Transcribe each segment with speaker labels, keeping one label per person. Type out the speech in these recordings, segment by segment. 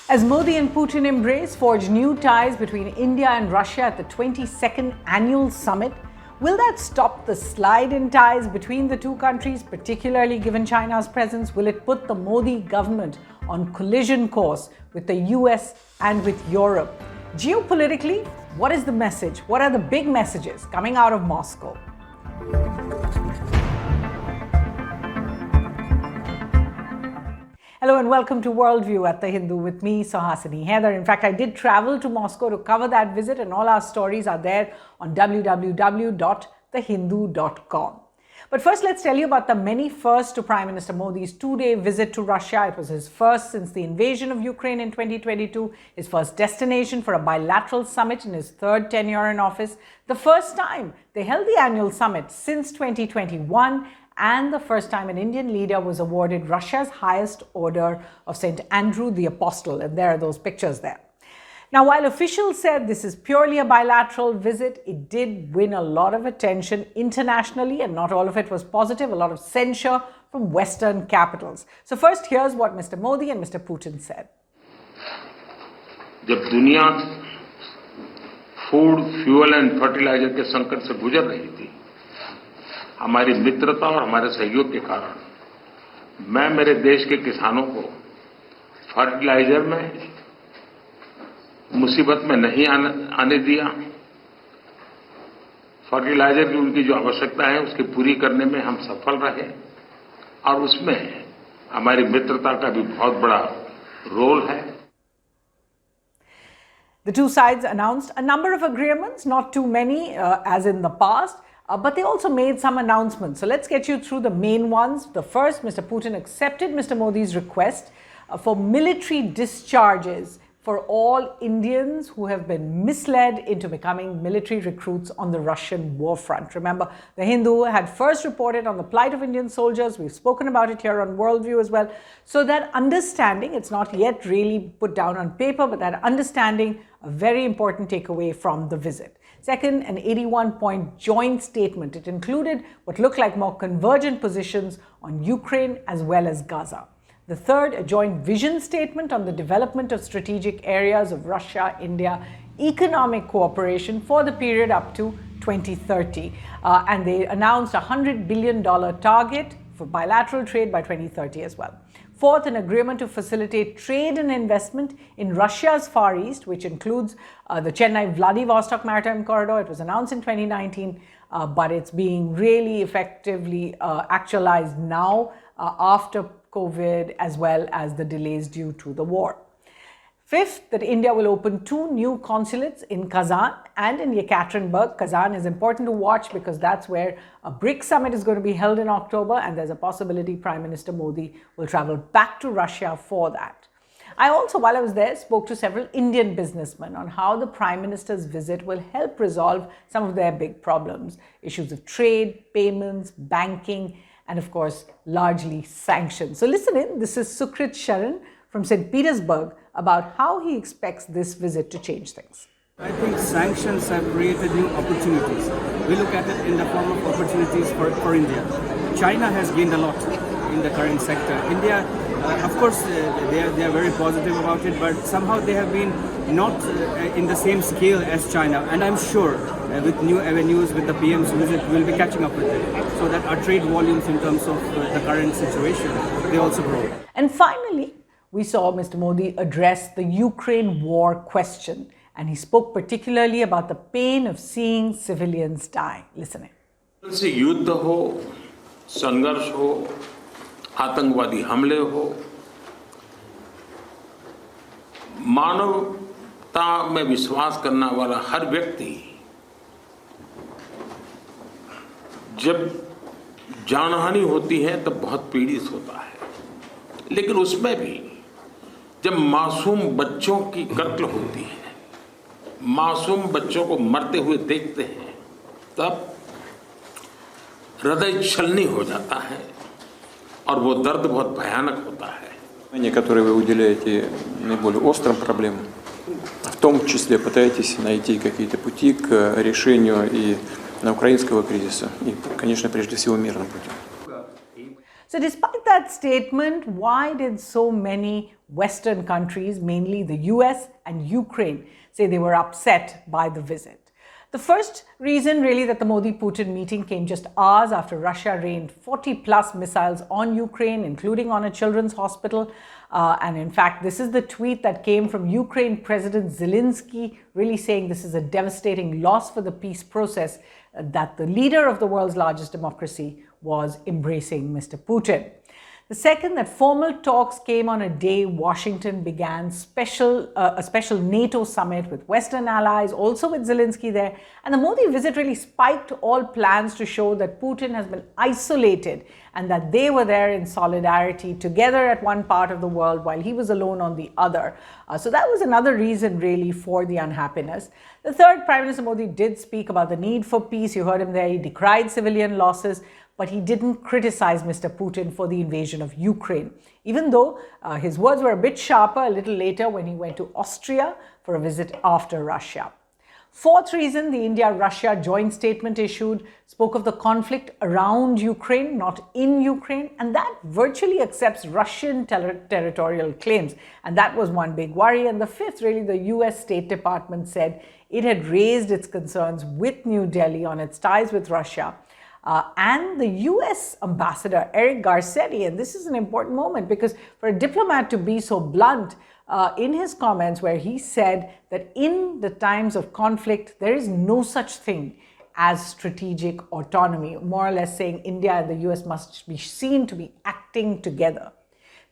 Speaker 1: As Modi and Putin embrace forge new ties between India and Russia at the 22nd annual summit, will that stop the slide in ties between the two countries, particularly given China's presence? Will it put the Modi government on collision course with the US and with Europe? Geopolitically, what is the message? What are the big messages coming out of Moscow? Hello and welcome to Worldview at The Hindu with me, Suhasini Haidar. In fact, I did travel to Moscow to cover that visit, and all our stories are there on www.thehindu.com. But first, let's tell you about the many firsts to Prime Minister Modi's two-day visit to Russia. It was his first since the invasion of Ukraine in 2022, his first destination for a bilateral summit in his third tenure in office, the first time they held the annual summit since 2021, and the first time an Indian leader was awarded Russia's highest order of St. Andrew the Apostle. And there are those pictures there. Now, while officials said this is purely a bilateral visit, it did win a lot of attention internationally, and not all of it was positive, a lot of censure from Western capitals. So first, here's what Mr. Modi and Mr. Putin said.
Speaker 2: जब दुनिया food, fuel and fertiliser के संकट से गुजर रही थी, हमारी मित्रता और हमारे सहयोग के कारण मैं मेरे देश के किसानों को फर्टिलाइजर में मुसीबत में नहीं आने दिया। फर्टिलाइजर की उनकी जो आवश्यकता है उसकी पूरी करने में हम सफल रहे, और उसमें हमारी मित्रता का भी बहुत बड़ा रोल है।
Speaker 1: The two sides announced a number of agreements, not too many as in the past. But they also made some announcements. So let's get you through the main ones. The first, Mr. Putin accepted Mr. Modi's request for military discharges for all Indians who have been misled into becoming military recruits on the Russian warfront. Remember, The Hindu had first reported on the plight of Indian soldiers. We've spoken about it here on Worldview as well. So that understanding, it's not yet really put down on paper, but that understanding, a very important takeaway from the visit. Second, an 81-point joint statement. It included what looked like more convergent positions on Ukraine as well as Gaza. The third, a joint vision statement on the development of strategic areas of Russia-India economic cooperation for the period up to 2030. And they announced a $100 billion target for bilateral trade by 2030 as well. Fourth, an agreement to facilitate trade and investment in Russia's Far East, which includes the Chennai-Vladivostok Maritime Corridor. It was announced in 2019, but it's being really effectively actualized now after COVID, as well as the delays due to the war. Fifth, that India will open 2 new consulates in Kazan and in Yekaterinburg. Kazan is important to watch because that's where a BRICS summit is going to be held in October, and there's a possibility Prime Minister Modi will travel back to Russia for that. I also, while I was there, spoke to several Indian businessmen on how the Prime Minister's visit will help resolve some of their big problems. Issues of trade, payments, banking, and of course, largely sanctions. So listen in, this is Sukrit Sharan from St. Petersburg about how he expects this visit to change things.
Speaker 3: I think sanctions have created new opportunities. We look at it in the form of opportunities for India. China has gained a lot in the current sector. India, of course, they are very positive about it, but somehow they have been not in the same scale as China. And I'm sure with new avenues, with the PM's visit, we'll be catching up with it, so that our trade volumes in terms of the current situation, they also grow.
Speaker 1: And finally, we saw Mr. Modi address the Ukraine war question, and he spoke particularly about the pain of seeing civilians die. Listen in.
Speaker 2: से युद्ध हो, संघर्ष हो, आतंकवादी हमले हो, मानवता में विश्वास करने वाला हर व्यक्ति जब जानहानि होती है तब बहुत पीड़ित होता है, लेकिन उसमें भी जब मासूम बच्चों की कत्ल होती है, मासूम बच्चों को मरते हुए देखते हैं, तब हृदय छलनी हो जाता है और वो दर्द बहुत भयानक होता है.
Speaker 4: Которые вы уделяете наиболее острым проблемам, в том числе пытаетесь найти какие-то пути к решению и украинского кризиса, и, конечно, прежде всего мирным путем.
Speaker 1: So despite that statement, why did so many Western countries, mainly the US and Ukraine, say they were upset by the visit? The first reason really that the Modi-Putin meeting came just hours after Russia rained 40+ missiles on Ukraine, including on a children's hospital. And in fact, this is the tweet that came from Ukraine President Zelensky, really saying this is a devastating loss for the peace process, that the leader of the world's largest democracy was embracing Mr. Putin. The second, that formal talks came on a day Washington began a special NATO summit with Western allies, also with Zelensky there. And the Modi visit really spiked all plans to show that Putin has been isolated and that they were there in solidarity together at one part of the world while he was alone on the other. So that was another reason really for the unhappiness. The third, Prime Minister Modi did speak about the need for peace. You heard him there. He decried civilian losses, but he didn't criticize Mr. Putin for the invasion of Ukraine, even though his words were a bit sharper a little later when he went to Austria for a visit after Russia. Fourth reason, the India-Russia joint statement issued spoke of the conflict around Ukraine, not in Ukraine, and that virtually accepts Russian territorial claims. And that was one big worry. And the fifth, really, the US State Department said it had raised its concerns with New Delhi on its ties with Russia. And the US ambassador, Eric Garcetti, and this is an important moment because for a diplomat to be so blunt in his comments where he said that in the times of conflict, there is no such thing as strategic autonomy, more or less saying India and the US must be seen to be acting together.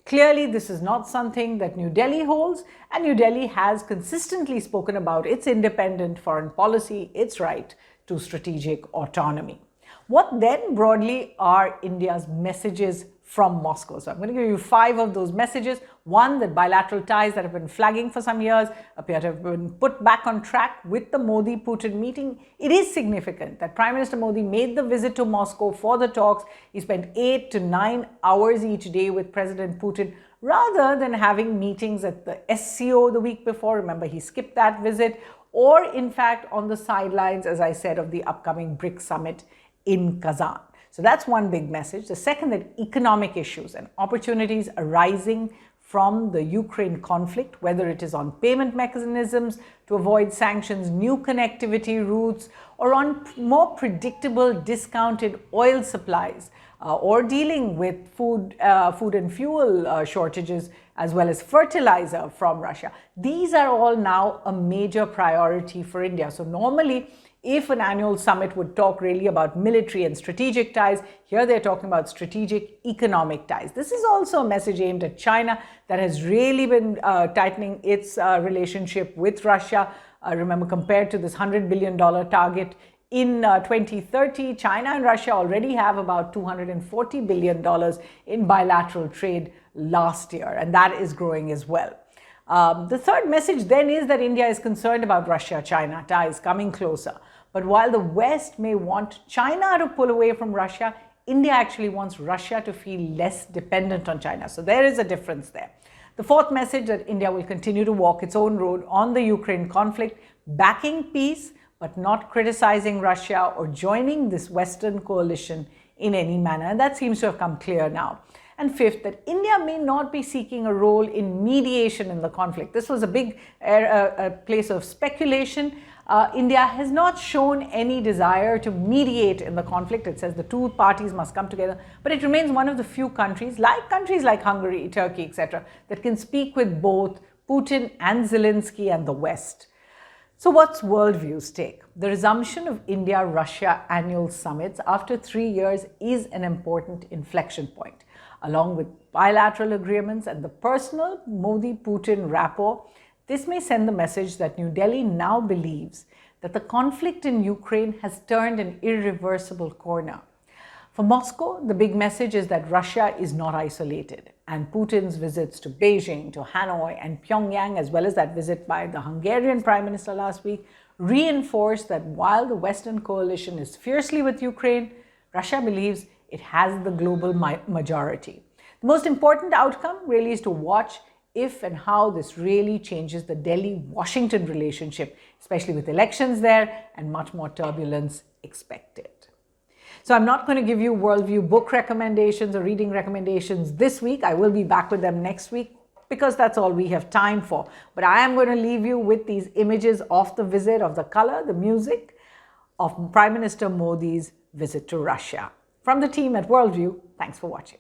Speaker 1: Clearly, this is not something that New Delhi holds, and New Delhi has consistently spoken about its independent foreign policy, its right to strategic autonomy. What then broadly are India's messages from Moscow? So I'm going to give you 5 of those messages. One, that bilateral ties that have been flagging for some years appear to have been put back on track with the Modi-Putin meeting. It is significant that Prime Minister Modi made the visit to Moscow for the talks. He spent 8 to 9 hours each day with President Putin rather than having meetings at the SCO the week before. Remember, he skipped that visit, or in fact on the sidelines, as I said, of the upcoming BRICS summit in Kazan. So that's one big message. The second, that economic issues and opportunities arising from the Ukraine conflict, whether it is on payment mechanisms to avoid sanctions, new connectivity routes, or on more predictable discounted oil supplies, or dealing with food and fuel shortages, as well as fertilizer from Russia. These are all now a major priority for India. So normally, if an annual summit would talk really about military and strategic ties, here they're talking about strategic economic ties. This is also a message aimed at China that has really been tightening its relationship with Russia. Remember, compared to this $100 billion target in 2030, China and Russia already have about $240 billion in bilateral trade last year, and that is growing as well. The third message then is that India is concerned about Russia-China ties coming closer. But while the West may want China to pull away from Russia, India actually wants Russia to feel less dependent on China. So there is a difference there. The fourth message, that India will continue to walk its own road on the Ukraine conflict, backing peace, but not criticizing Russia or joining this Western coalition in any manner. And that seems to have come clear now. And fifth, that India may not be seeking a role in mediation in the conflict. This was a big place of speculation. India has not shown any desire to mediate in the conflict. It says the two parties must come together, but it remains one of the few countries like Hungary, Turkey, etc., that can speak with both Putin and Zelensky and the West. So what's Worldview's take? The resumption of India-Russia annual summits after 3 years is an important inflection point. Along with bilateral agreements and the personal Modi-Putin rapport, this may send the message that New Delhi now believes that the conflict in Ukraine has turned an irreversible corner. For Moscow, the big message is that Russia is not isolated, and Putin's visits to Beijing, to Hanoi and Pyongyang, as well as that visit by the Hungarian Prime Minister last week, reinforce that while the Western coalition is fiercely with Ukraine, Russia believes it has the global majority. The most important outcome really is to watch if and how this really changes the Delhi-Washington relationship, especially with elections there and much more turbulence expected. So I'm not going to give you Worldview book recommendations or reading recommendations this week. I will be back with them next week because that's all we have time for. But I am going to leave you with these images of the visit, of the color, the music of Prime Minister Modi's visit to Russia. From the team at Worldview, thanks for watching.